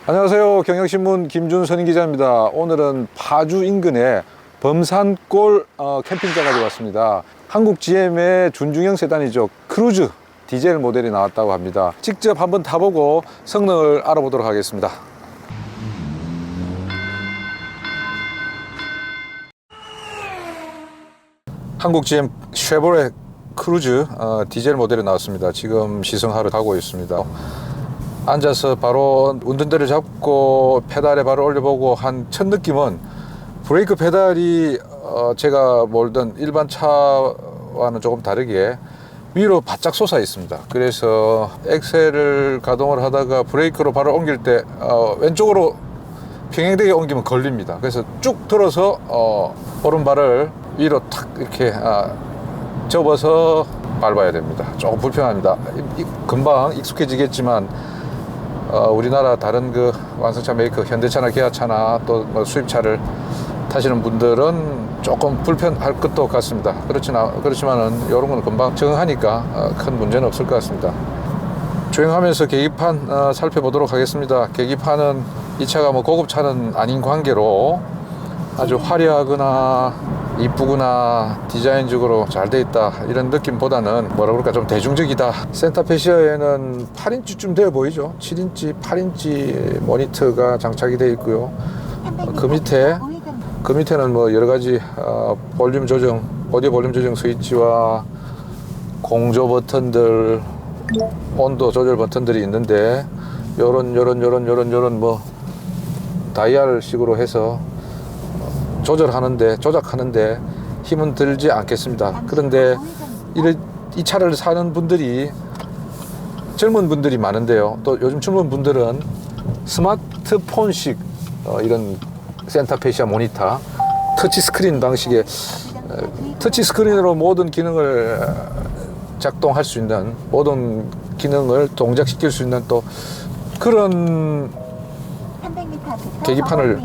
안녕하세요. 경향신문 김준선 기자입니다. 오늘은 파주 인근에 범산골 캠핑장까지 왔습니다. 한국 GM의 준중형 세단이죠. 크루즈 디젤 모델이 나왔다고 합니다. 직접 한번 타보고 성능을 알아보도록 하겠습니다. 한국 GM 쉐보레 크루즈 디젤 모델이 나왔습니다. 지금 시승하러 가고 있습니다. 앉아서 바로 운전대를 잡고 페달에 바로 올려보고 한 첫 느낌은 브레이크 페달이 제가 몰던 일반 차와는 조금 다르게 위로 바짝 솟아 있습니다. 그래서 엑셀을 가동을 하다가 브레이크로 바로 옮길 때 왼쪽으로 평행되게 옮기면 걸립니다. 그래서 쭉 들어서 오른발을 위로 탁 이렇게 접어서 밟아야 됩니다. 조금 불편합니다. 금방 익숙해지겠지만 우리나라 다른 그 완성차 메이커 현대차나 기아차나 또 뭐 수입차를 타시는 분들은 조금 불편할 것도 같습니다. 그렇지만은 이런 거는 금방 적응하니까 큰 문제는 없을 것 같습니다. 주행하면서 계기판 살펴보도록 하겠습니다. 계기판은 이 차가 뭐 고급차는 아닌 관계로 아주 화려하거나 이쁘구나 디자인적으로 잘 돼 있다 이런 느낌보다는 뭐라 그럴까 좀 대중적이다. 센터페시아에는 8인치쯤 되어 보이죠. 7인치 8인치 모니터가 장착이 되어 있고요. 그 밑에는 뭐 여러 가지 볼륨 조정, 오디오 볼륨 조정 스위치와 공조 버튼들, 온도 조절 버튼들이 있는데 요런 뭐 다이얼 식으로 해서 조작하는데 힘은 들지 않겠습니다. 그런데 이 차를 사는 분들이 젊은 분들이 많은데요. 또 요즘 젊은 분들은 스마트폰식 이런 센터페시아 모니터, 터치스크린 방식의 터치스크린으로 모든 기능을 작동할 수 있는, 모든 기능을 동작시킬 수 있는 또 그런 계기판을,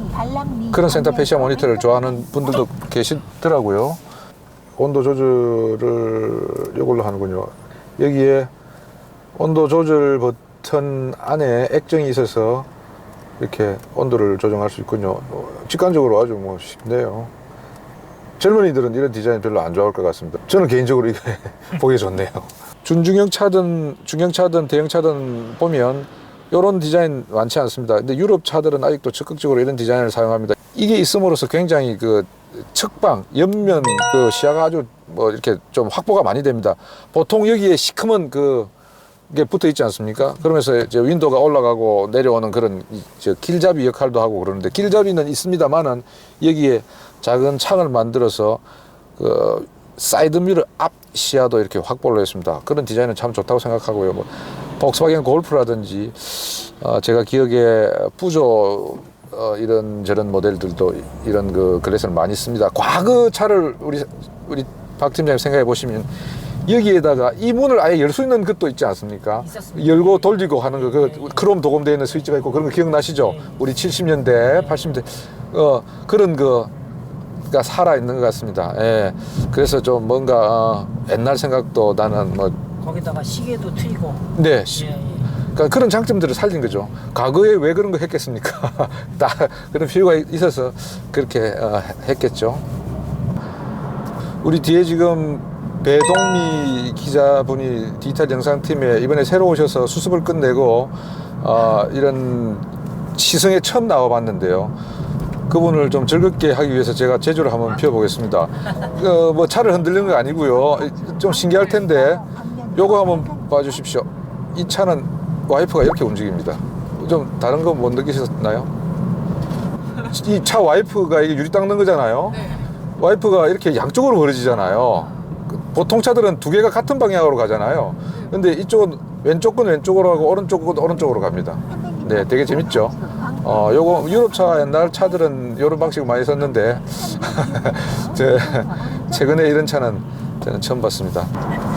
그런 센터페시아 모니터를 좋아하는 분들도 계시더라고요. 온도 조절을 이걸로 하는군요. 여기에 온도 조절 버튼 안에 액정이 있어서 이렇게 온도를 조정할 수 있군요. 직관적으로 아주 뭐 쉽네요. 젊은이들은 이런 디자인 별로 안 좋아할 것 같습니다. 저는 개인적으로 이게 보기 좋네요. 준중형 차든 중형차든 대형차든 보면 이런 디자인 많지 않습니다. 근데 유럽 차들은 아직도 적극적으로 이런 디자인을 사용합니다. 이게 있음으로써 굉장히 그 측방, 옆면 그 시야가 아주 뭐 이렇게 좀 확보가 많이 됩니다. 보통 여기에 시커먼 게 붙어 있지 않습니까? 그러면서 이제 윈도우가 올라가고 내려오는 그런 길잡이 역할도 하고 그러는데, 길잡이는 있습니다만은 여기에 작은 창을 만들어서 그 사이드 미러 앞 시야도 이렇게 확보를 했습니다. 그런 디자인은 참 좋다고 생각하고요. 뭐 폭스바겐 골프라든지 제가 기억에 푸조 이런 저런 모델들도 이런 그 글래스를 많이 씁니다. 과거 차를 우리 박 팀장님 생각해 보시면 여기에다가 이 문을 아예 열 수 있는 것도 있지 않습니까? 있었습니다. 열고 돌리고 하는 거, 그 크롬 도금되어 있는 스위치가 있고 그런 거 기억나시죠? 네. 우리 70년대, 80년대 그런 거가 살아 있는 것 같습니다. 예. 그래서 좀 뭔가 옛날 생각도 나는 뭐 거기다가 시계도 트이고. 네. 그러니까 그런 장점들을 살린 거죠. 과거에 왜 그런 거 했겠습니까? 다 그런 필요가 있어서 그렇게 했겠죠. 우리 뒤에 지금 배동미 기자분이 디지털 영상팀에 이번에 새로 오셔서 수습을 끝내고 이런 시승에 처음 나와봤는데요. 그분을 좀 즐겁게 하기 위해서 제가 제주를 한번 피워보겠습니다. 뭐 차를 흔들리는 거 아니고요. 좀 신기할 텐데 요거 한번 봐주십시오. 이 차는 와이퍼가 이렇게 움직입니다. 좀 다른 거 못 느끼셨나요? 이 차 와이퍼가 이게 유리 닦는 거잖아요. 와이퍼가 이렇게 양쪽으로 벌어지잖아요. 보통 차들은 두 개가 같은 방향으로 가잖아요. 근데 이쪽은 왼쪽 건 왼쪽으로 하고 오른쪽 건 오른쪽으로 갑니다. 네, 되게 재밌죠. 요거 유럽차 옛날 차들은 이런 방식을 많이 썼는데 최근에 이런 차는 저는 처음 봤습니다.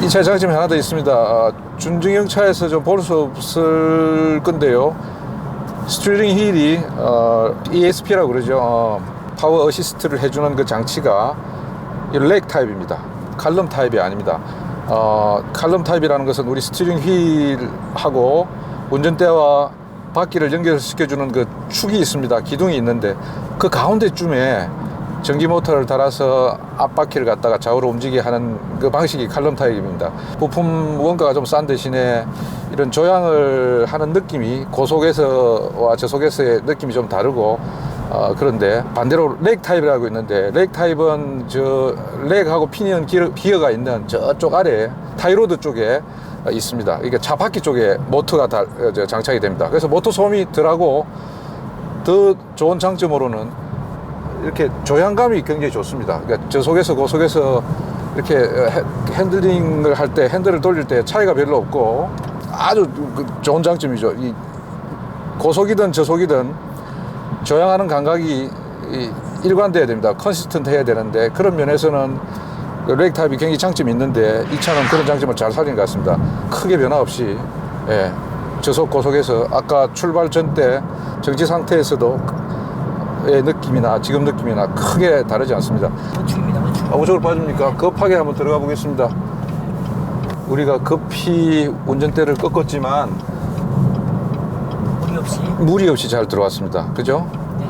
이 차의 장점이 하나 더 있습니다. 준중형 차에서 좀 볼 수 없을 건데요. 스티어링 휠이 ESP라고 그러죠. 파워 어시스트를 해주는 그 장치가 이 렉 타입입니다. 칼럼 타입이 아닙니다. 칼럼 타입이라는 것은 우리 스티어링 휠하고 운전대와 바퀴를 연결시켜주는 그 축이 있습니다. 기둥이 있는데 그 가운데쯤에 전기 모터를 달아서 앞바퀴를 갖다가 좌우로 움직이게 하는 그 방식이 칼럼 타입입니다. 부품 원가가 좀 싼 대신에 이런 조향을 하는 느낌이 고속에서와 저속에서의 느낌이 좀 다르고 그런데 반대로 렉 타입이라고 있는데 렉 타입은 저 렉하고 피니언 기어가 있는 저쪽 아래 타이로드 쪽에 있습니다. 이게 차 바퀴 쪽에 모터가 장착이 됩니다. 그래서 모터 소음이 덜하고 더 좋은 장점으로는 이렇게 조향감이 굉장히 좋습니다. 그러니까 저속에서 고속에서 이렇게 핸들링을 할 때 핸들을 돌릴 때 차이가 별로 없고 아주 좋은 장점이죠. 이 고속이든 저속이든 조향하는 감각이 일관돼야 됩니다. 컨시스턴트 해야 되는데 그런 면에서는 렉 타입이 굉장히 장점이 있는데 이 차는 그런 장점을 잘 살린 것 같습니다. 크게 변화 없이 저속 고속에서 아까 출발 전 때 정지 상태에서도 의 느낌이나 지금 느낌이나 크게 다르지 않습니다. 우측입니다. 우측. 우측으로 빠집니까? 급하게 한번 들어가 보겠습니다. 우리가 급히 운전대를 꺾었지만 무리 없이 잘 들어왔습니다. 그죠? 네.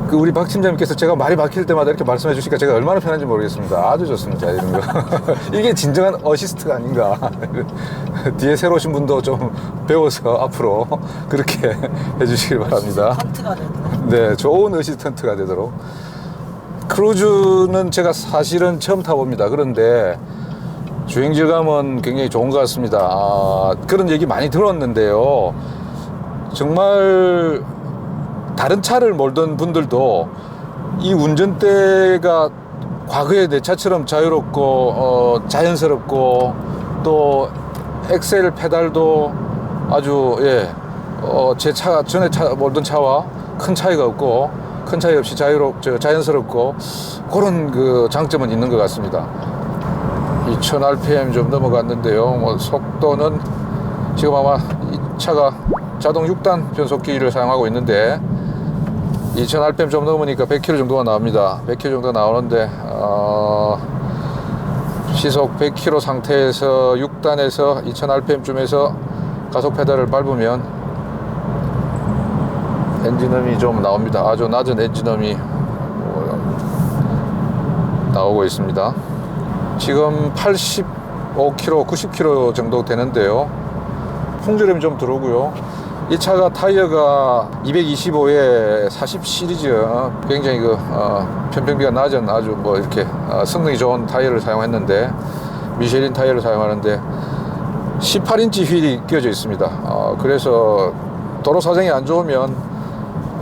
그 우리 박 팀장님께서 제가 말이 막힐 때마다 이렇게 말씀해 주시니까 제가 얼마나 편한지 모르겠습니다. 아주 좋습니다. 이런 거. 이게 진정한 어시스트가 아닌가. 뒤에 새로 오신 분도 좀 배워서 앞으로 그렇게 해주시길 바랍니다. 하트가 되는. 네, 좋은 어시스턴트가 되도록. 크루즈는 제가 사실은 처음 타봅니다. 그런데 주행 질감은 굉장히 좋은 것 같습니다. 그런 얘기 많이 들었는데요. 정말 다른 차를 몰던 분들도 이 운전대가 과거의 내 차처럼 자유롭고 자연스럽고 또 엑셀 페달도 아주 제 차 전에 몰던 차와 큰 차이가 없고 큰 차이 없이 자연스럽고 그런 그 장점은 있는 것 같습니다. 2000rpm 좀 넘어갔는데요. 뭐 속도는 지금 아마 이 차가 자동 6단 변속기를 사용하고 있는데 2000rpm 좀 넘으니까 100km 정도가 나옵니다. 100km 정도 나오는데 시속 100km 상태에서 6단에서 2000rpm쯤에서 가속 페달을 밟으면 엔진음이 좀 나옵니다. 아주 낮은 엔진음이 나오고 있습니다. 지금 85km, 90km 정도 되는데요. 풍절음이 좀 들어오고요. 이 차가 타이어가 225에 40 시리즈 굉장히 편평비가 낮은 아주 뭐 이렇게 성능이 좋은 타이어를 사용했는데 미쉐린 타이어를 사용하는데 18인치 휠이 끼워져 있습니다. 그래서 도로 사정이 안 좋으면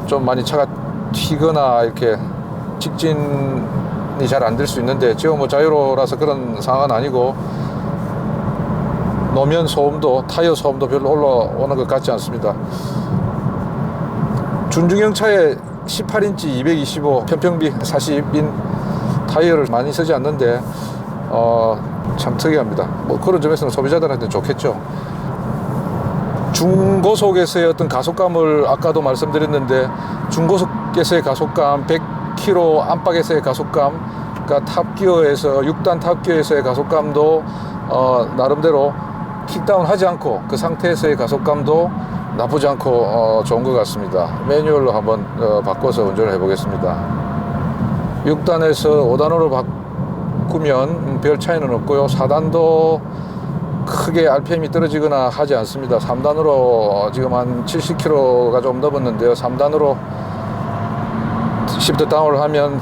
좀 많이 차가 튀거나 이렇게 직진이 잘 안 될 수 있는데 지금 뭐 자유로라서 그런 상황은 아니고 노면 소음도 타이어 소음도 별로 올라오는 것 같지 않습니다. 준중형 차에 18인치 225 편평비 40인 타이어를 많이 쓰지 않는데 참 특이합니다. 뭐 그런 점에서는 소비자들한테 좋겠죠. 중고속에서의 어떤 가속감을 아까도 말씀드렸는데 중고속에서의 가속감 100km 안팎에서의 가속감 그러니까 탑기어에서 6단 탑기어에서의 가속감도 나름대로 킥다운 하지 않고 그 상태에서의 가속감도 나쁘지 않고 좋은 것 같습니다. 매뉴얼로 한번 바꿔서 운전을 해 보겠습니다. 6단에서 5단으로 바꾸면 별 차이는 없고요. 4단도 크게 RPM이 떨어지거나 하지 않습니다. 3단으로 지금 한 70km가 좀 넘었는데요. 3단으로 시프트 다운을 하면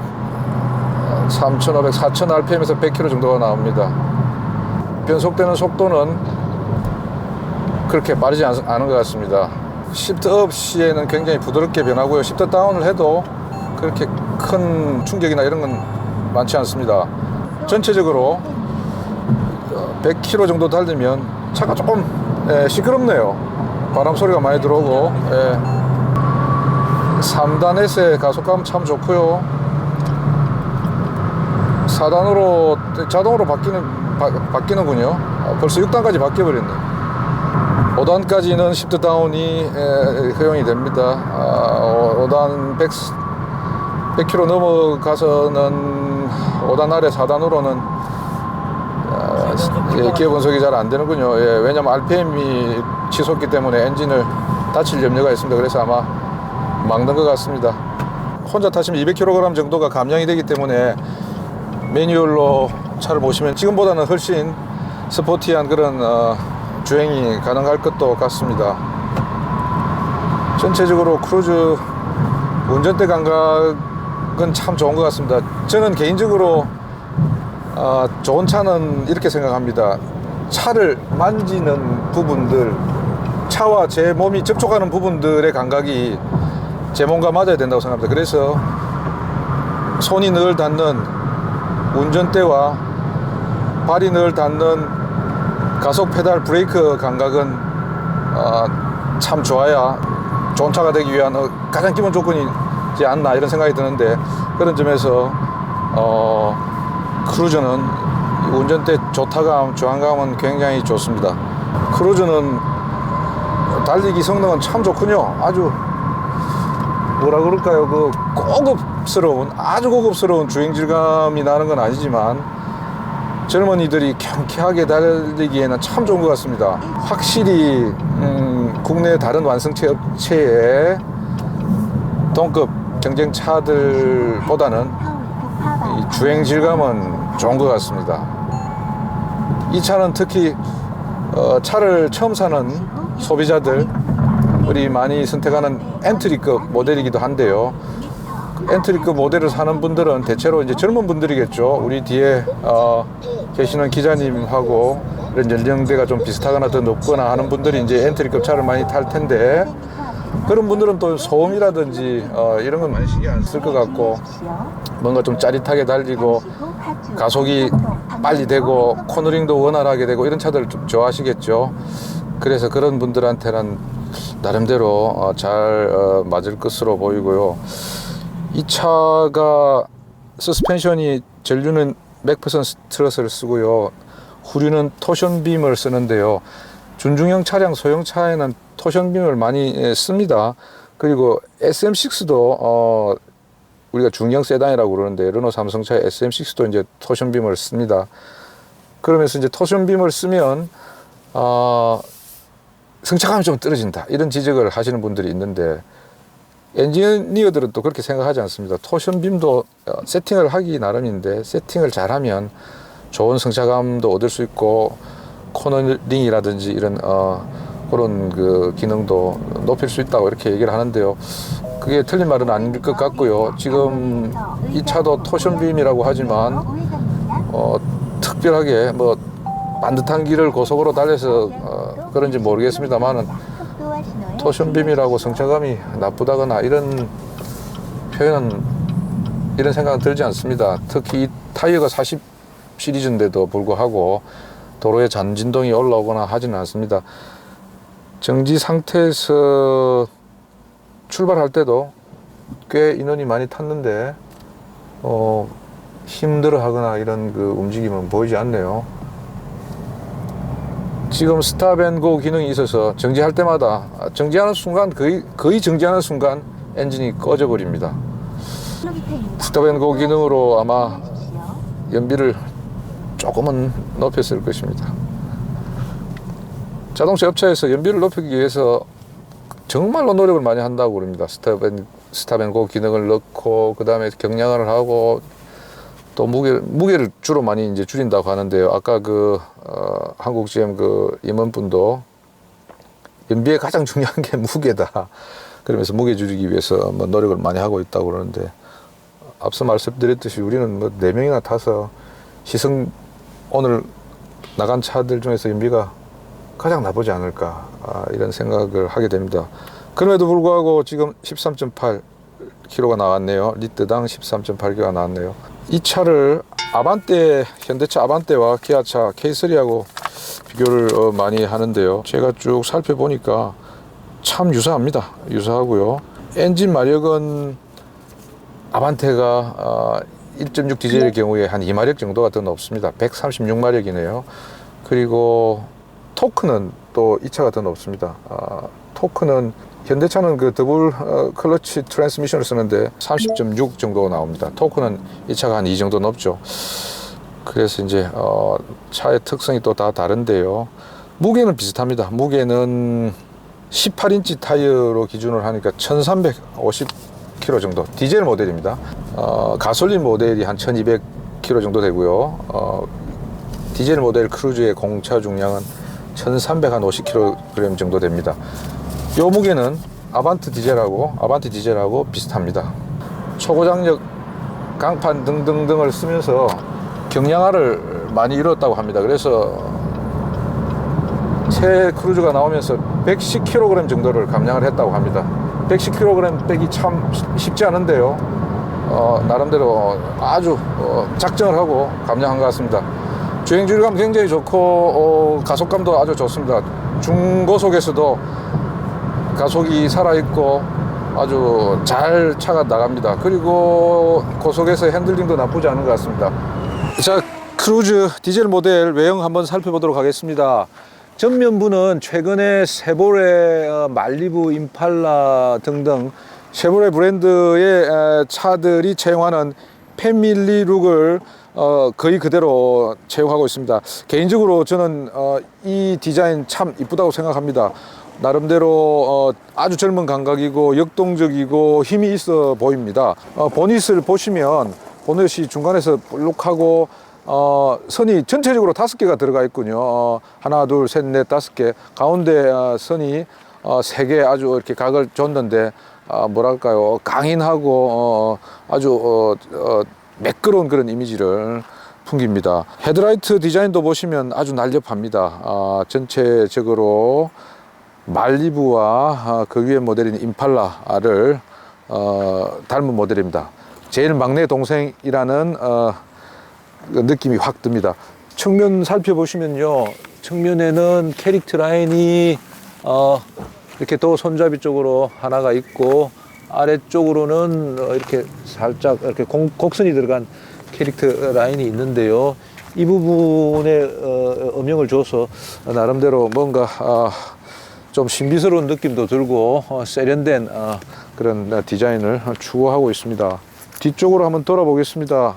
3,500, 4,000rpm에서 100km 정도가 나옵니다. 변속되는 속도는 그렇게 빠르지 않은 것 같습니다. 시프트 업 시에는 굉장히 부드럽게 변하고요. 시프트 다운을 해도 그렇게 큰 충격이나 이런 건 많지 않습니다. 전체적으로 100km 정도 달리면 차가 조금 시끄럽네요. 바람 소리가 많이 들어오고 3단에서의 가속감 참 좋고요. 4단으로 자동으로 바뀌는군요. 벌써 6단까지 바뀌어버렸네. 5단까지는 시프트 다운이 허용이 됩니다. 5단 100km 넘어가서는 5단 아래 4단으로는 기어 분석이 잘 안 되는군요. 왜냐면 RPM이 치솟기 때문에 엔진을 다칠 염려가 있습니다. 그래서 아마 막는 것 같습니다. 혼자 타시면 200kg 정도가 감량이 되기 때문에 매뉴얼로 차를 모시면 지금보다는 훨씬 스포티한 그런 주행이 가능할 것도 같습니다. 전체적으로 크루즈 운전대 감각은 참 좋은 것 같습니다. 저는 개인적으로 좋은 차는 이렇게 생각합니다. 차를 만지는 부분들, 차와 제 몸이 접촉하는 부분들의 감각이 제 몸과 맞아야 된다고 생각합니다. 그래서 손이 늘 닿는 운전대와 발이 늘 닿는 가속 페달 브레이크 감각은 참 좋아야 좋은 차가 되기 위한 가장 기본 조건이지 않나 이런 생각이 드는데, 그런 점에서 크루저는 운전대 좋다감, 주행감은 굉장히 좋습니다. 크루저는 달리기 성능은 참 좋군요. 아주 뭐라 그럴까요? 그 고급스러운, 아주 고급스러운 주행 질감이 나는 건 아니지만 젊은이들이 경쾌하게 달리기에는 참 좋은 것 같습니다. 확실히 국내 다른 완성체 업체의 동급 경쟁차들보다는 이 주행 질감은 좋은 것 같습니다. 이 차는 특히 차를 처음 사는 소비자들이 많이 선택하는 엔트리급 모델이기도 한데요. 엔트리급 모델을 사는 분들은 대체로 이제 젊은 분들이겠죠. 우리 뒤에 계시는 기자님하고 이런 연령대가 좀 비슷하거나 더 높거나 하는 분들이 이제 엔트리급 차를 많이 탈 텐데, 그런 분들은 또 소음이라든지 이런 건 많이 신경 안 쓸 것 같고, 뭔가 좀 짜릿하게 달리고 가속이 빨리 되고 코너링도 원활하게 되고 이런 차들을 좀 좋아하시겠죠. 그래서 그런 분들한테는 나름대로 잘 맞을 것으로 보이고요. 이 차가 서스펜션이 전류는 맥퍼슨 스트러스를 쓰고요, 후륜은 토션빔을 쓰는데요. 준중형 차량, 소형차에는 토션빔을 많이 씁니다. 그리고 SM6도 우리가 중형 세단이라고 그러는데, 르노 삼성차의 SM6도 이제 토션빔을 씁니다. 그러면서 이제 토션빔을 쓰면 승차감이 좀 떨어진다 이런 지적을 하시는 분들이 있는데, 엔지니어들은 또 그렇게 생각하지 않습니다. 토션빔도 세팅을 하기 나름인데, 세팅을 잘하면 좋은 승차감도 얻을 수 있고 코너링이라든지 이런 그런 그 기능도 높일 수 있다고 이렇게 얘기를 하는데요. 그게 틀린 말은 아닐 것 같고요. 지금 이 차도 토션빔이라고 하지만 특별하게 뭐 반듯한 길을 고속으로 달려서 그런지 모르겠습니다만은 토션빔이라고 승차감이 나쁘다거나 이런 표현은, 이런 생각은 들지 않습니다. 특히 이 타이어가 40 시리즈인데도 불구하고 도로에 잔진동이 올라오거나 하지는 않습니다. 정지 상태에서 출발할 때도 꽤 인원이 많이 탔는데 힘들어 하거나 이런 그 움직임은 보이지 않네요. 지금 스탑앤고 기능이 있어서 정지할 때마다, 정지하는 순간 거의 정지하는 순간 엔진이 꺼져 버립니다. 스탑앤고 기능으로 아마 연비를 조금은 높였을 것입니다. 자동차 업체에서 연비를 높이기 위해서 정말로 노력을 많이 한다고 그럽니다. 스탑앤고 기능을 넣고, 그 다음에 경량화를 하고, 또 무게를 주로 많이 이제 줄인다고 하는데요. 아까 한국 GM 임원분도 연비에 가장 중요한 게 무게다, 그러면서 무게 줄이기 위해서 뭐 노력을 많이 하고 있다고 그러는데, 앞서 말씀드렸듯이 우리는 뭐 4명이나 타서 오늘 나간 차들 중에서 연비가 가장 나쁘지 않을까 이런 생각을 하게 됩니다. 그럼에도 불구하고 지금 13.8km가 나왔네요. 리터당 13.8km가 나왔네요. 이 차를 현대차 아반떼와 기아차 K3하고 비교를 많이 하는데요. 제가 쭉 살펴보니까 참 유사합니다. 유사하고요. 엔진 마력은 아반떼가 1.6 디젤의 경우에 한 2마력 정도가 더 높습니다. 136마력이네요. 그리고 토크는 또 이 차가 더 높습니다. 토크는 현대차는 그 더블 클러치 트랜스미션을 쓰는데 30.6 정도가 나옵니다. 토크는 이 차가 한 2 정도 높죠. 그래서 이제 차의 특성이 또 다 다른데요. 무게는 비슷합니다. 무게는 18인치 타이어로 기준으로 하니까 1350km 정도, 디젤 모델입니다. 가솔린 모델이 한 1200km 정도 되고요. 디젤 모델 크루즈의 공차 중량은 1350kg 정도 됩니다. 요 무게는 아반티 디젤하고 비슷합니다. 초고장력 강판 등등등을 쓰면서 경량화를 많이 이뤘다고 합니다. 그래서 새 크루즈가 나오면서 110kg 정도를 감량을 했다고 합니다. 110kg 빼기 참 쉽지 않은데요. 나름대로 아주 작정을 하고 감량한 것 같습니다. 주행질감 굉장히 좋고 가속감도 아주 좋습니다. 중고속에서도 가속이 살아있고 아주 잘 차가 나갑니다. 그리고 고속에서 핸들링도 나쁘지 않은 것 같습니다. 자, 크루즈 디젤 모델 외형 한번 살펴보도록 하겠습니다. 전면부는 최근에 쉐보레, 말리부, 임팔라 등등 쉐보레 브랜드의 차들이 채용하는 패밀리 룩을 거의 그대로 채용하고 있습니다. 개인적으로 저는 이 디자인 참 이쁘다고 생각합니다. 나름대로 아주 젊은 감각이고 역동적이고 힘이 있어 보입니다. 보닛을 보시면 보닛이 중간에서 볼록하고 선이 전체적으로 5개가 들어가 있군요. 하나, 둘, 셋, 넷, 5개. 가운데 선이 3개 아주 이렇게 각을 줬는데 뭐랄까요, 강인하고 아주 매끄러운 그런 이미지를 풍깁니다. 헤드라이트 디자인도 보시면 아주 날렵합니다. 전체적으로 말리부와 그 위에 모델인 임팔라를 닮은 모델입니다. 제일 막내 동생이라는 느낌이 확 듭니다. 측면 살펴보시면요, 측면에는 캐릭터 라인이 이렇게 도 손잡이 쪽으로 하나가 있고, 아래쪽으로는 이렇게 살짝 이렇게 곡선이 들어간 캐릭터 라인이 있는데요. 이 부분에 음영을 줘서 나름대로 뭔가 좀 신비스러운 느낌도 들고 세련된 그런 디자인을 추구하고 있습니다. 뒤쪽으로 한번 돌아보겠습니다.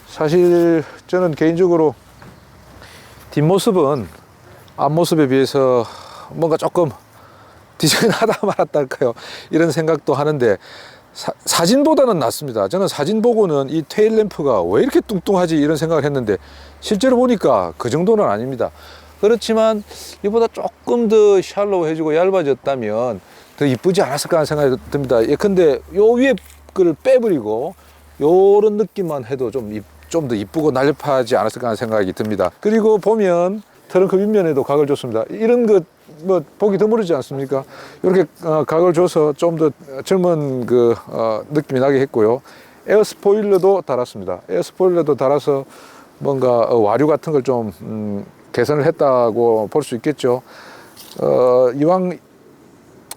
사실 저는 개인적으로 뒷모습은 앞모습에 비해서 뭔가 조금 디자인하다 말았다 할까요? 이런 생각도 하는데 사진보다는 낫습니다. 저는 사진 보고는 이 테일 램프가 왜 이렇게 뚱뚱하지 이런 생각을 했는데 실제로 보니까 그 정도는 아닙니다. 그렇지만 이보다 조금 더 샬로우해지고 얇아졌다면 더 이쁘지 않았을까 하는 생각이 듭니다. 예컨대 요 위에 거를 빼버리고 요런 느낌만 해도 좀 더 이쁘고 날렵하지 않았을까 하는 생각이 듭니다. 그리고 보면 트렁크 윗면에도 각을 줬습니다. 이런 거 뭐 보기 드물지 않습니까? 이렇게 각을 줘서 좀 더 젊은 그 느낌이 나게 했고요. 에어 스포일러도 달았습니다. 에어 스포일러도 달아서 뭔가 와류 같은 걸 좀 개선을 했다고 볼 수 있겠죠. 이왕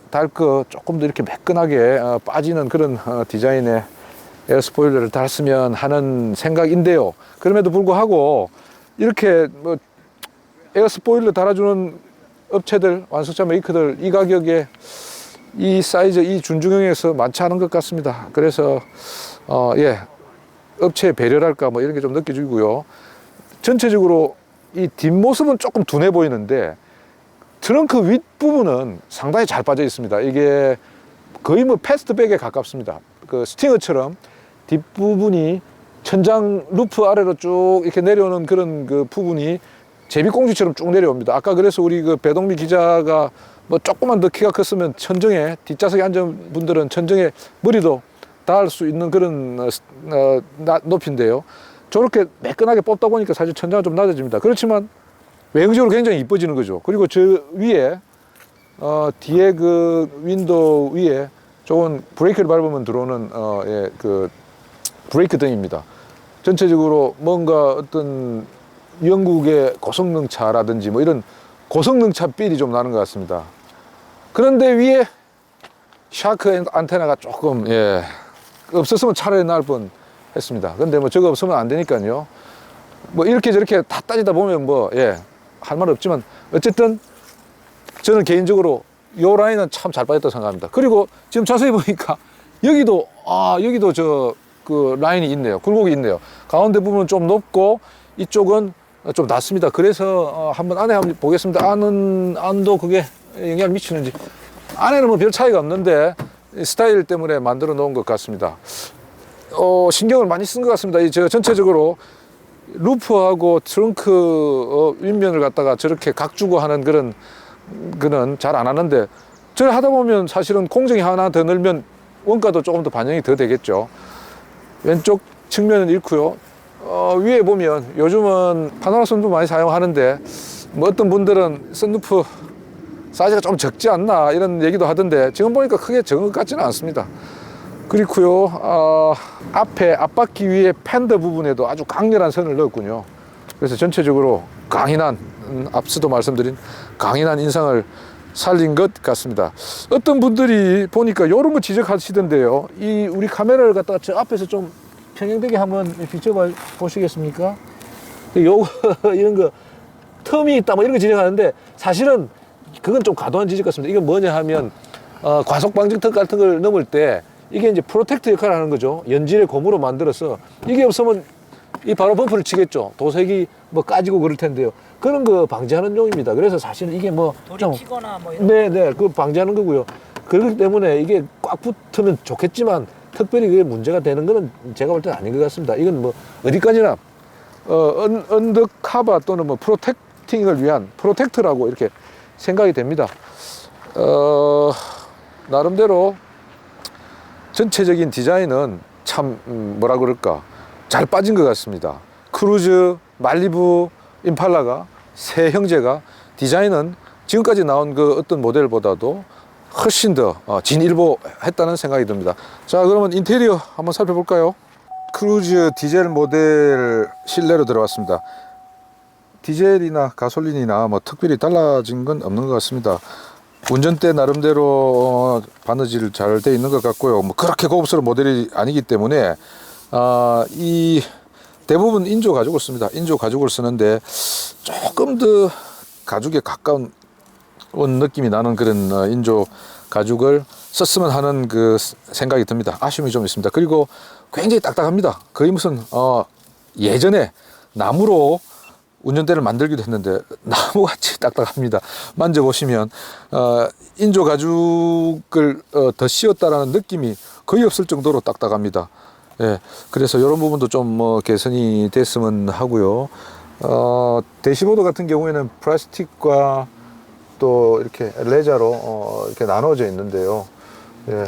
달 거 조금 더 이렇게 매끈하게 빠지는 그런 디자인의 에어 스포일러를 달았으면 하는 생각인데요. 그럼에도 불구하고 이렇게 뭐 에어 스포일러 달아주는 업체들, 완성차 메이커들 이 가격에 이 사이즈, 이 준중형에서 많지 않은 것 같습니다. 그래서 예, 업체의 배려랄까 뭐 이런 게 좀 느껴지고요. 전체적으로 이 뒷모습은 조금 둔해 보이는데 트렁크 윗부분은 상당히 잘 빠져 있습니다. 이게 거의 뭐 패스트백에 가깝습니다. 그 스팅어처럼 뒷부분이 천장 루프 아래로 쭉 이렇게 내려오는 그런 그 부분이 제비꽁지처럼 쭉 내려옵니다. 아까 그래서 우리 그 배동미 기자가 뭐 조금만 더 키가 컸으면 천정에, 뒷좌석에 앉은 분들은 천정에 머리도 닿을 수 있는 그런 높이인데요. 저렇게 매끈하게 뽑다 보니까 사실 천장은 좀 낮아집니다. 그렇지만 외형적으로 굉장히 이뻐지는 거죠. 그리고 저 위에 뒤에 그 윈도우 위에 좋은 브레이크를 밟으면 들어오는 예, 그 브레이크 등입니다. 전체적으로 뭔가 어떤 영국의 고성능 차라든지 뭐 이런 고성능 차 필이 좀 나는 것 같습니다. 그런데 위에 샤크 안테나가 조금 예, 없었으면 차라리 나을 뻔 했습니다. 근데 뭐 저거 없으면 안 되니까요. 뭐 이렇게 저렇게 다 따지다 보면 뭐 예, 할 말 없지만 어쨌든 저는 개인적으로 요 라인은 참 잘 빠졌다고 생각합니다. 그리고 지금 자세히 보니까 여기도 여기도 저 그 라인이 있네요. 굴곡이 있네요. 가운데 부분은 좀 높고 이쪽은 좀 낮습니다. 그래서 한번 안에 한번 보겠습니다. 안도 그게 영향을 미치는지. 안에는 뭐 별 차이가 없는데 스타일 때문에 만들어 놓은 것 같습니다. 신경을 많이 쓴 것 같습니다. 저 전체적으로 루프하고 트렁크 윗면을 갖다가 저렇게 각주고 하는 그런 거는 잘 안 하는데, 저를 하다 보면 사실은 공정이 하나 더 늘면 원가도 조금 더 반영이 더 되겠죠. 왼쪽 측면은 잃고요. 위에 보면 요즘은 파노라 선루프 많이 사용하는데, 뭐 어떤 분들은 선루프 사이즈가 좀 적지 않나 이런 얘기도 하던데, 지금 보니까 크게 적은 것 같지는 않습니다. 그리고요, 앞에 앞바퀴 위에 팬더 부분에도 아주 강렬한 선을 넣었군요. 그래서 전체적으로 강인한, 앞서도 말씀드린 강인한 인상을 살린 것 같습니다. 어떤 분들이 보니까 이런 거 지적하시던데요. 이 우리 카메라를 갖다가 저 앞에서 좀 평행되게 한번 비춰봐 보시겠습니까? 요거 이런 거 텀이 있다 뭐 이런 거 지적하는데, 사실은 그건 좀 과도한 지적 같습니다. 이건 뭐냐 하면 과속 방지턱 같은 걸 넘을 때 이게 이제 프로텍트 역할을 하는 거죠. 연질의 고무로 만들어서 이게 없으면 이 바로 범퍼를 치겠죠. 도색이 뭐 까지고 그럴 텐데요. 그런 거 방지하는 용입니다. 그래서 사실은 이게 뭐 돌이 튀거나 뭐 이런 네네, 그거 방지하는 거고요. 그렇기 때문에 이게 꽉 붙으면 좋겠지만 특별히 그게 문제가 되는 거는 제가 볼 때는 아닌 것 같습니다. 이건 뭐 어디까지나 언더카바 또는 뭐 프로텍팅을 위한 프로텍터라고 이렇게 생각이 됩니다. 나름대로 전체적인 디자인은 참 뭐라 그럴까, 잘 빠진 것 같습니다. 크루즈, 말리부, 임팔라가 세 형제가 디자인은 지금까지 나온 그 어떤 모델보다도 훨씬 더 진일보했다는 생각이 듭니다. 자, 그러면 인테리어 한번 살펴볼까요? 크루즈 디젤 모델 실내로 들어왔습니다. 디젤이나 가솔린이나 뭐 특별히 달라진 건 없는 것 같습니다. 운전대 나름대로 바느질 잘 돼 있는 것 같고요. 뭐 그렇게 고급스러운 모델이 아니기 때문에 이 대부분 인조 가죽을 씁니다. 인조 가죽을 쓰는데 조금 더 가죽에 가까운 느낌이 나는 그런 인조 가죽을 썼으면 하는 그 생각이 듭니다. 아쉬움이 좀 있습니다. 그리고 굉장히 딱딱합니다. 거의 무슨 예전에 나무로 운전대를 만들기도 했는데 나무같이 딱딱합니다. 만져보시면 인조 가죽을 더 씌웠다라는 느낌이 거의 없을 정도로 딱딱합니다. 예, 그래서 이런 부분도 좀 뭐 개선이 됐으면 하고요. 대시보드 같은 경우에는 플라스틱과 또 이렇게 레자로 이렇게 나눠져 있는데요. 예,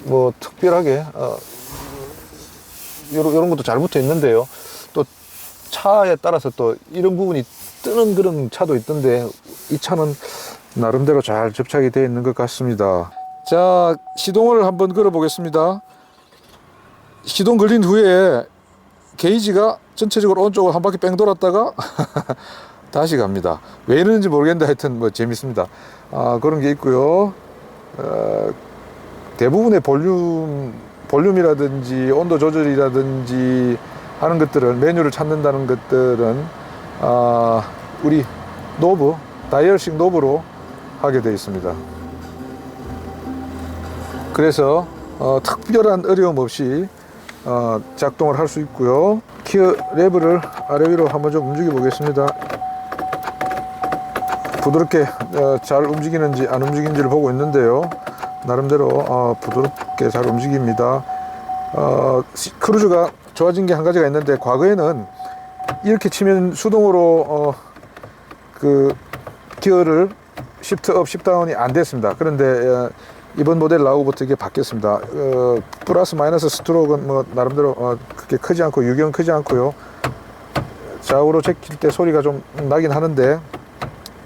뭐 특별하게 이런 것도 잘 붙어 있는데요. 또 차에 따라서 또 이런 부분이 뜨는 그런 차도 있던데, 이 차는 나름대로 잘 접착이 되어 있는 것 같습니다. 자, 시동을 한번 걸어 보겠습니다. 시동 걸린 후에 게이지가 전체적으로 오른쪽으로 한 바퀴 뺑 돌았다가 다시 갑니다. 왜 이러는지 모르겠는데 하여튼 뭐 재밌습니다. 그런 게 있고요. 대부분의 볼륨이라든지 온도 조절이라든지 하는 것들은, 메뉴를 찾는다는 것들은 우리 노브, 다이얼식 노브로 하게 되어 있습니다. 그래서 특별한 어려움 없이 작동을 할 수 있고요. 기어 레버를 아래 위로 한번 좀 움직여 보겠습니다. 부드럽게 잘 움직이는지 안 움직이는지를 보고 있는데요. 나름대로 부드럽게 잘 움직입니다. 크루즈가 좋아진 게 한 가지가 있는데, 과거에는 이렇게 치면 수동으로 그 기어를 시프트 업, 시프트 다운이 안 됐습니다. 그런데 이번 모델 나오고부터 이게 바뀌었습니다. 플러스 마이너스 스트로크는 뭐 나름대로 그렇게 크지 않고, 유경 크지 않고요. 좌우로 제낄 때 소리가 좀 나긴 하는데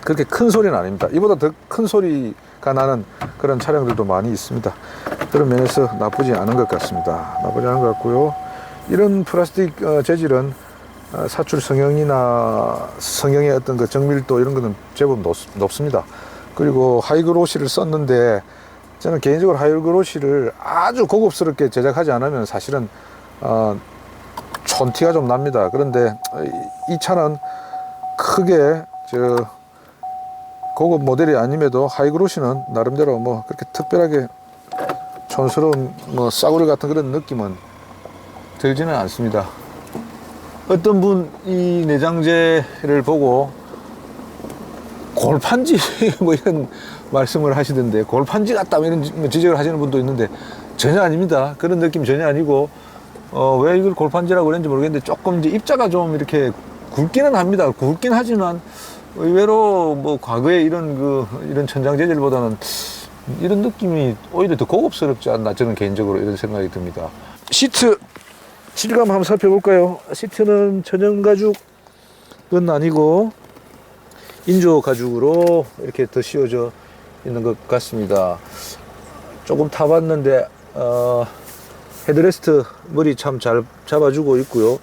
그렇게 큰 소리는 아닙니다. 이보다 더 큰 소리가 나는 그런 차량들도 많이 있습니다. 그런 면에서 나쁘지 않은 것 같습니다. 나쁘지 않은 것 같고요. 이런 플라스틱 재질은 사출 성형이나 성형의 어떤 그 정밀도 이런 거는 제법 높습니다. 그리고 하이그로시를 썼는데, 저는 개인적으로 하이그로시를 아주 고급스럽게 제작하지 않으면 사실은 촌티가 좀 납니다. 그런데 이 차는 크게 고급 모델이 아님에도 하이그로시는 나름대로 뭐 그렇게 특별하게 촌스러운 뭐 싸구려 같은 그런 느낌은 들지는 않습니다. 어떤 분 이 내장재를 보고 골판지 뭐 이런 말씀을 하시던데 골판지 같다 뭐 이런 지적을 하시는 분도 있는데 전혀 아닙니다. 그런 느낌 전혀 아니고 왜 이걸 골판지라고 그랬는지 모르겠는데 조금 이제 입자가 좀 이렇게 굵기는 합니다. 굵긴 하지만 의외로 뭐 과거에 이런 천장 재질보다는 이런 느낌이 오히려 더 고급스럽지 않나 저는 개인적으로 이런 생각이 듭니다. 시트 질감 한번 살펴볼까요? 시트는 천연 가죽은 아니고 인조 가죽으로 이렇게 더 씌워져 있는 것 같습니다. 조금 타봤는데 헤드레스트 머리 참 잘 잡아주고 있고요.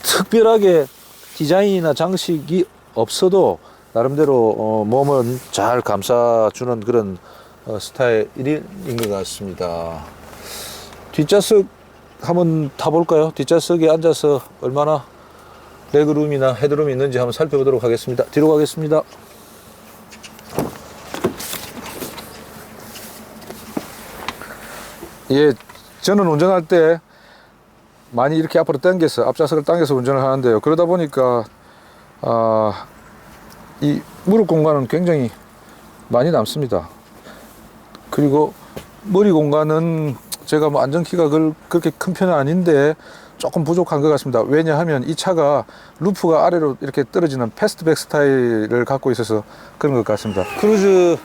특별하게 디자인이나 장식이 없어도 나름대로 몸은 잘 감싸주는 그런 스타일인 것 같습니다. 뒷좌석 한번 타볼까요? 뒷좌석에 앉아서 얼마나 레그룸이나 헤드룸이 있는지 한번 살펴보도록 하겠습니다. 뒤로 가겠습니다. 예, 저는 운전할 때 많이 이렇게 앞으로 당겨서 앞좌석을 당겨서 운전을 하는데요. 그러다 보니까 이 무릎 공간은 굉장히 많이 남습니다. 그리고 머리 공간은 제가 뭐 안정키가 그렇게 큰 편은 아닌데 조금 부족한 것 같습니다. 왜냐하면 이 차가 루프가 아래로 이렇게 떨어지는 패스트백 스타일을 갖고 있어서 그런 것 같습니다. 크루즈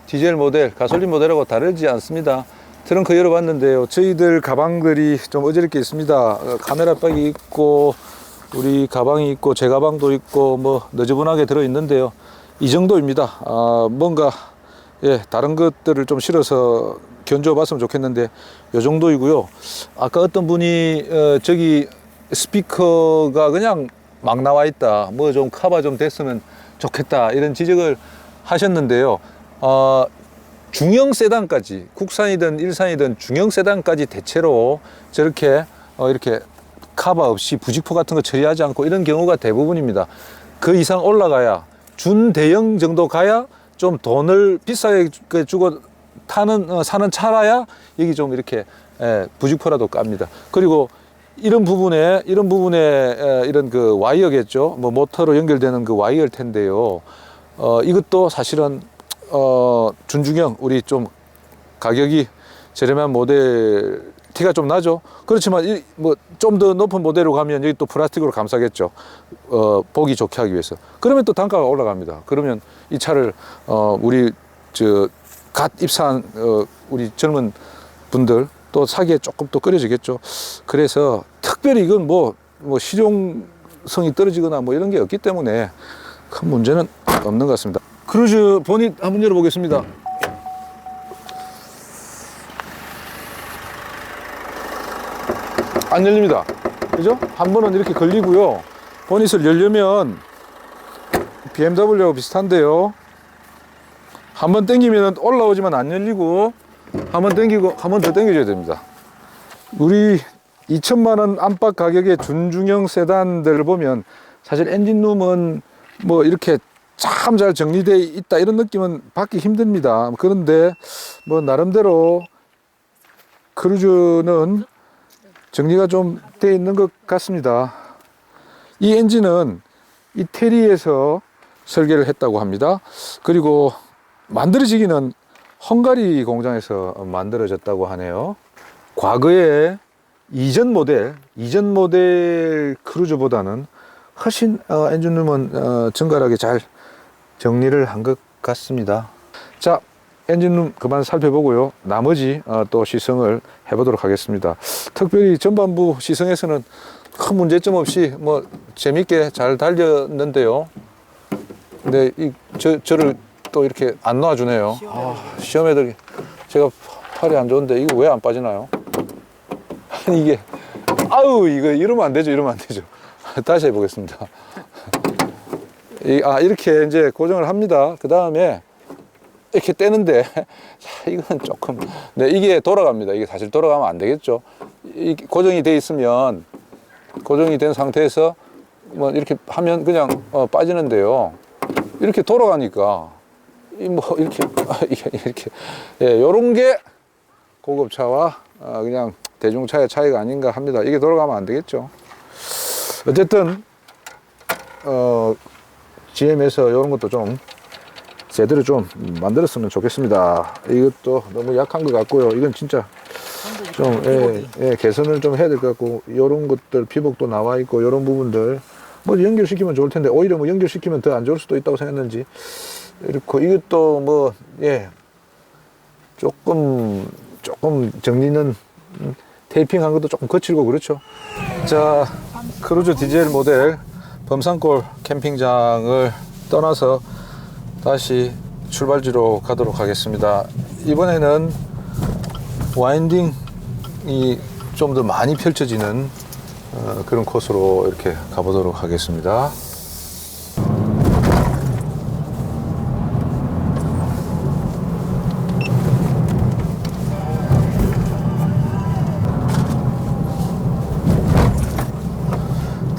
디젤 모델, 가솔린 모델하고 다르지 않습니다. 트렁크 열어봤는데요. 저희들 가방들이 좀 어지럽게 있습니다. 카메라백이 있고 우리 가방이 있고 제 가방도 있고 뭐 너저분하게 들어있는데요. 이 정도입니다. 뭔가 다른 것들을 좀 실어서 견주어 봤으면 좋겠는데 이 정도이고요. 아까 어떤 분이 저기 스피커가 그냥 막 나와 있다, 뭐 좀 커버 좀 됐으면 좋겠다 이런 지적을 하셨는데요. 중형 세단까지, 국산이든 일산이든 중형 세단까지 대체로 저렇게 이렇게 커버 없이 부직포 같은 거 처리하지 않고 이런 경우가 대부분입니다. 그 이상 올라가야 준대형 정도 가야 좀 돈을 비싸게 주고 사는 차라야 여기 좀 이렇게 부직포라도 깝니다. 그리고 이런 부분에 이런 그 와이어겠죠. 뭐 모터로 연결되는 그 와이어일 텐데요. 이것도 사실은 준중형 우리 좀 가격이 저렴한 모델 티가 좀 나죠. 그렇지만 뭐 좀 더 높은 모델로 가면 여기 또 플라스틱으로 감싸겠죠. 보기 좋게 하기 위해서. 그러면 또 단가가 올라갑니다. 그러면 이 차를 우리 갓 입사한 우리 젊은 분들 또 사기에 조금 또 꺼려지겠죠. 그래서 특별히 이건 뭐 실용성이 떨어지거나 뭐 이런 게 없기 때문에 큰 문제는 없는 것 같습니다. 크루즈 보닛 한번 열어보겠습니다. 안 열립니다. 그죠? 한 번은 이렇게 걸리고요. 보닛을 열려면 BMW하고 비슷한데요. 한 번 당기면 올라오지만 안 열리고 한 번 당기고 한 번 더 당겨줘야 됩니다. 우리 2천만 원 안팎 가격의 준중형 세단들을 보면 사실 엔진룸은 뭐 이렇게 참 잘 정리되어 있다 이런 느낌은 받기 힘듭니다. 그런데 뭐 나름대로 크루즈는 정리가 좀 되어 있는 것 같습니다. 이 엔진은 이태리에서 설계를 했다고 합니다. 그리고 만들어지기는 헝가리 공장에서 만들어졌다고 하네요. 과거에 이전 모델 크루즈보다는 훨씬 엔진룸은 정갈하게 잘 정리를 한 것 같습니다. 자, 엔진룸 그만 살펴보고요. 나머지 또 시승을 해보도록 하겠습니다. 특별히 전반부 시승에서는 큰 문제점 없이 뭐 재밌게 잘 달렸는데요. 근데 저를 또 이렇게 안 놔주네요. 시험애들 제가 팔이 안 좋은데 이거 왜 안 빠지나요? 아니 이게 이거 이러면 안 되죠. 다시 해보겠습니다. 이렇게 이제 고정을 합니다. 그 다음에 이렇게 떼는데 이건 조금 이게 돌아갑니다. 이게 사실 돌아가면 안 되겠죠. 고정이 돼 있으면 고정이 된 상태에서 뭐 이렇게 하면 그냥 빠지는데요. 이렇게 돌아가니까 이렇게 요런 게 고급차와 그냥 대중차의 차이가 아닌가 합니다. 이게 돌아가면 안 되겠죠. 어쨌든 GM에서 이런 것도 좀 제대로 좀 만들었으면 좋겠습니다. 이것도 너무 약한 것 같고요. 이건 진짜 좀 개선을 좀 해야 될 것 같고, 이런 것들 피복도 나와 있고 이런 부분들 뭐 연결시키면 좋을 텐데 오히려 뭐 연결시키면 더 안 좋을 수도 있다고 생각했는지 이렇고, 이것도 뭐 조금 정리는 테이핑한 것도 조금 거칠고 그렇죠. 자, 크루즈 디젤 모델 범산골 캠핑장을 떠나서 다시 출발지로 가도록 하겠습니다. 이번에는 와인딩이 좀 더 많이 펼쳐지는 그런 코스로 이렇게 가보도록 하겠습니다.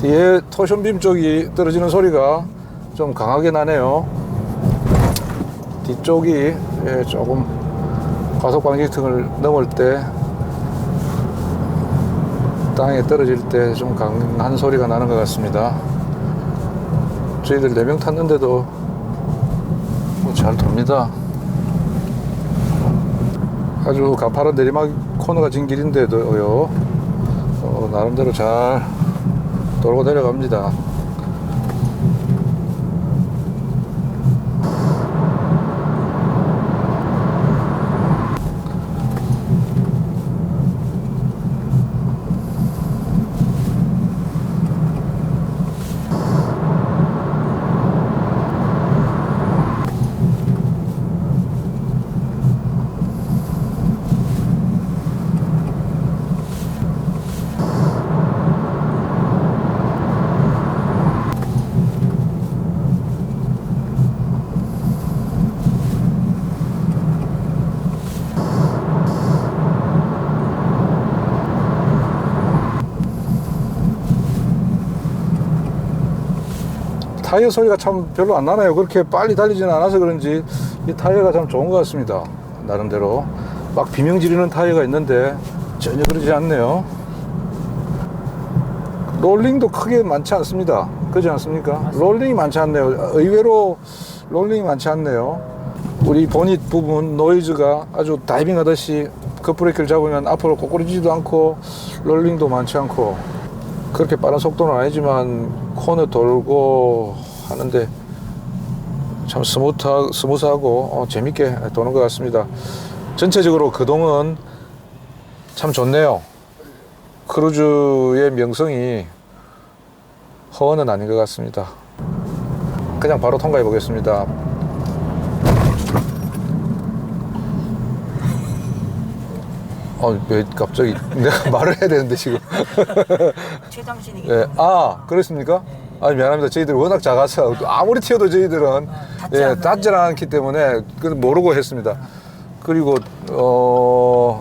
뒤에 토션빔 쪽이 떨어지는 소리가 좀 강하게 나네요. 뒤쪽이 조금 과속방지턱을 넘을 때 땅에 떨어질 때 좀 강한 소리가 나는 것 같습니다. 저희들 4명 탔는데도 뭐 잘 돕니다. 아주 가파른 내리막 코너가 진 길인데도요, 나름대로 잘 돌고 내려갑니다. 타이어 소리가 참 별로 안 나네요. 그렇게 빨리 달리지는 않아서 그런지 이 타이어가 참 좋은 것 같습니다. 나름대로 막 비명 지르는 타이어가 있는데 전혀 그러지 않네요. 롤링도 크게 많지 않습니다. 그렇지 않습니까? 롤링이 많지 않네요. 의외로 롤링이 많지 않네요. 우리 보닛 부분 노이즈가 아주 다이빙 하듯이 급브레이크를 잡으면 앞으로 꼬꾸리지도 않고 롤링도 많지 않고, 그렇게 빠른 속도는 아니지만 코너 돌고 하는데 참 스무스하고 재밌게 도는 것 같습니다. 전체적으로 그동은 참 좋네요. 크루즈의 명성이 허언은 아닌 것 같습니다. 그냥 바로 통과해 보겠습니다. 왜 갑자기 내가 말을 해야 되는데 지금. 최장신이기 예, 때문에. 그렇습니까? 미안합니다. 저희들 워낙 작아서 아무리 튀어도 저희들은 닿지 않기 때문에 모르고 했습니다. 그리고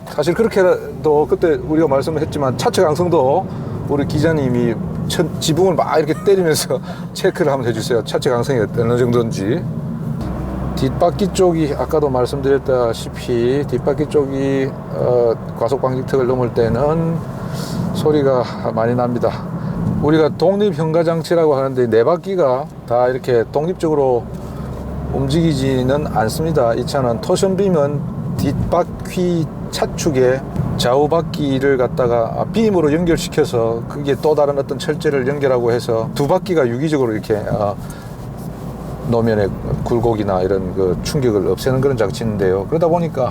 사실 그렇게도 그때 우리가 말씀을 했지만 차체 강성도 우리 기자님이 지붕을 막 이렇게 때리면서 체크를 한번 해주세요. 차체 강성이 어느 정도인지. 뒷바퀴 쪽이 아까도 말씀드렸다시피 뒷바퀴 쪽이 과속방지턱을 넘을 때는 소리가 많이 납니다. 우리가 독립현가장치라고 하는데 네 바퀴가 다 이렇게 독립적으로 움직이지는 않습니다. 이 차는 토션빔은 뒷바퀴 차축에 좌우 바퀴를 갖다가 빔으로 연결시켜서 그게 또 다른 어떤 철제를 연결하고 해서 두 바퀴가 유기적으로 이렇게 노면의 굴곡이나 이런 그 충격을 없애는 그런 장치인데요. 그러다 보니까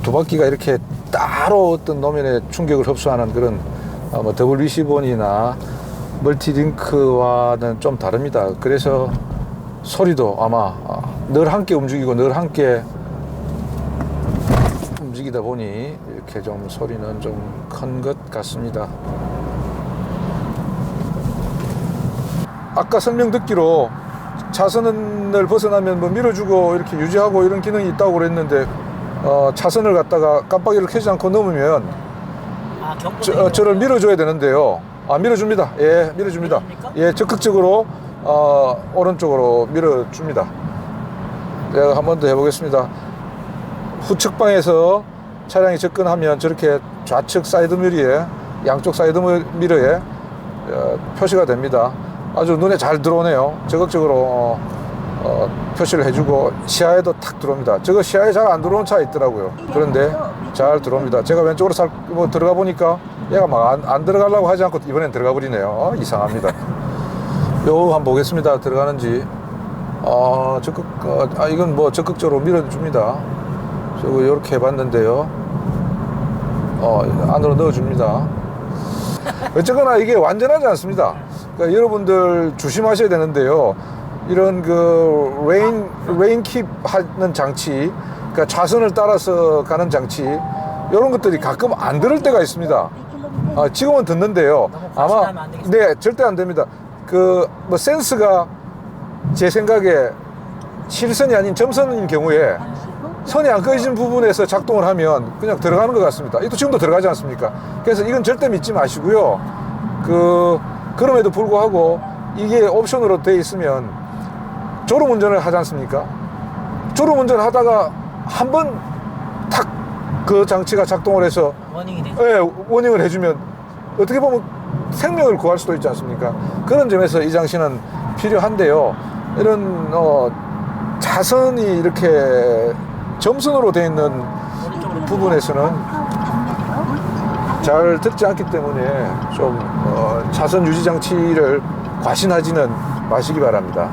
두 바퀴가 이렇게 따로 어떤 노면의 충격을 흡수하는 그런 WC-본이나 멀티링크와는 좀 다릅니다. 그래서 소리도 아마 늘 함께 움직이고 늘 함께 움직이다 보니 이렇게 좀 소리는 좀 큰 것 같습니다. 아까 설명 듣기로 차선을 벗어나면 뭐 밀어주고 이렇게 유지하고 이런 기능이 있다고 그랬는데 차선을 갖다가 깜빡이를 켜지 않고 넘으면 저를 밀어줘야 되는데요. 밀어줍니다. 예, 밀어줍니다. 예, 적극적으로 오른쪽으로 밀어줍니다. 제가 한 번 더 해보겠습니다. 후측방에서 차량이 접근하면 저렇게 좌측 사이드 미러에, 양쪽 사이드 미러에 표시가 됩니다. 아주 눈에 잘 들어오네요. 적극적으로 표시를 해주고 시야에도 탁 들어옵니다. 저거 시야에 잘 안 들어오는 차 있더라고요. 그런데 잘 들어옵니다. 제가 왼쪽으로 들어가 보니까 얘가 막 안 들어가려고 하지 않고 이번엔 들어가 버리네요. 이상합니다. 요 한번 보겠습니다. 들어가는지. 이건 뭐 적극적으로 밀어줍니다. 저거 이렇게 해봤는데요. 안으로 넣어줍니다. 어쨌거나 이게 완전하지 않습니다. 그러니까 여러분들 조심하셔야 되는데요. 이런 레인킵 하는 장치, 그러니까 차선을 따라서 가는 장치, 이런 것들이 가끔 안 들을 때가 있습니다. 지금은 듣는데요. 아마, 네, 절대 안 됩니다. 센스가 제 생각에 실선이 아닌 점선인 경우에 선이 안 꺼진 부분에서 작동을 하면 그냥 들어가는 것 같습니다. 또 지금도 들어가지 않습니까? 그래서 이건 절대 믿지 마시고요. 그럼에도 불구하고 이게 옵션으로 돼 있으면 졸음 운전을 하지 않습니까? 졸음 운전 하다가 한 번 탁 그 장치가 작동을 해서 워닝을 해주면 어떻게 보면 생명을 구할 수도 있지 않습니까? 그런 점에서 이 장치는 필요한데요. 이런 차선이 이렇게 점선으로 되어 있는 부분에서는 잘 듣지 않기 때문에 좀 차선 유지 장치를 과신하지는 마시기 바랍니다.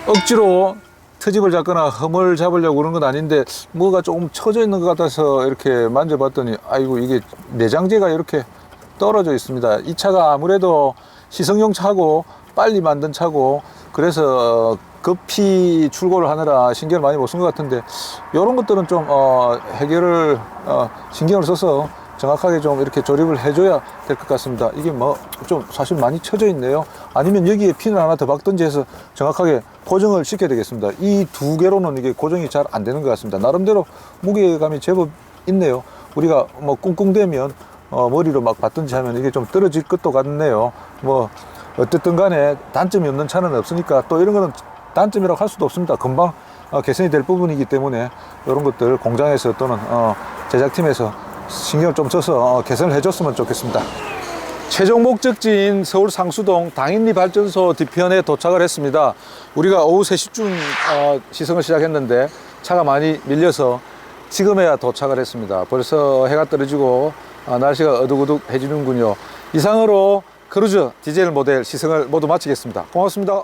억지로 트집을 잡거나 흠을 잡으려고 그런 건 아닌데 뭐가 조금 처져 있는 것 같아서 이렇게 만져봤더니 아이고 이게 내장재가 이렇게 떨어져 있습니다. 이 차가 아무래도 시승용 차고 빨리 만든 차고 그래서 급히 출고를 하느라 신경을 많이 못 쓴 것 같은데 이런 것들은 좀 해결을 신경을 써서 정확하게 좀 이렇게 조립을 해줘야 될 것 같습니다. 이게 뭐 좀 사실 많이 쳐져 있네요. 아니면 여기에 핀을 하나 더 박든지 해서 정확하게 고정을 시켜야 되겠습니다. 이 두 개로는 이게 고정이 잘 안 되는 것 같습니다. 나름대로 무게감이 제법 있네요. 우리가 뭐 꿍꿍대면 머리로 막 받든지 하면 이게 좀 떨어질 것도 같네요. 뭐 어쨌든 간에 단점이 없는 차는 없으니까 또 이런 거는 단점이라고 할 수도 없습니다. 금방 개선이 될 부분이기 때문에 이런 것들 공장에서 또는 제작팀에서 신경을 좀 써서 개선을 해줬으면 좋겠습니다. 최종 목적지인 서울 상수동 당인리 발전소 뒤편에 도착을 했습니다. 우리가 오후 3시쯤 시승을 시작했는데 차가 많이 밀려서 지금에야 도착을 했습니다. 벌써 해가 떨어지고 날씨가 어둑어둑해지는군요. 이상으로 크루즈 디젤 모델 시승을 모두 마치겠습니다. 고맙습니다.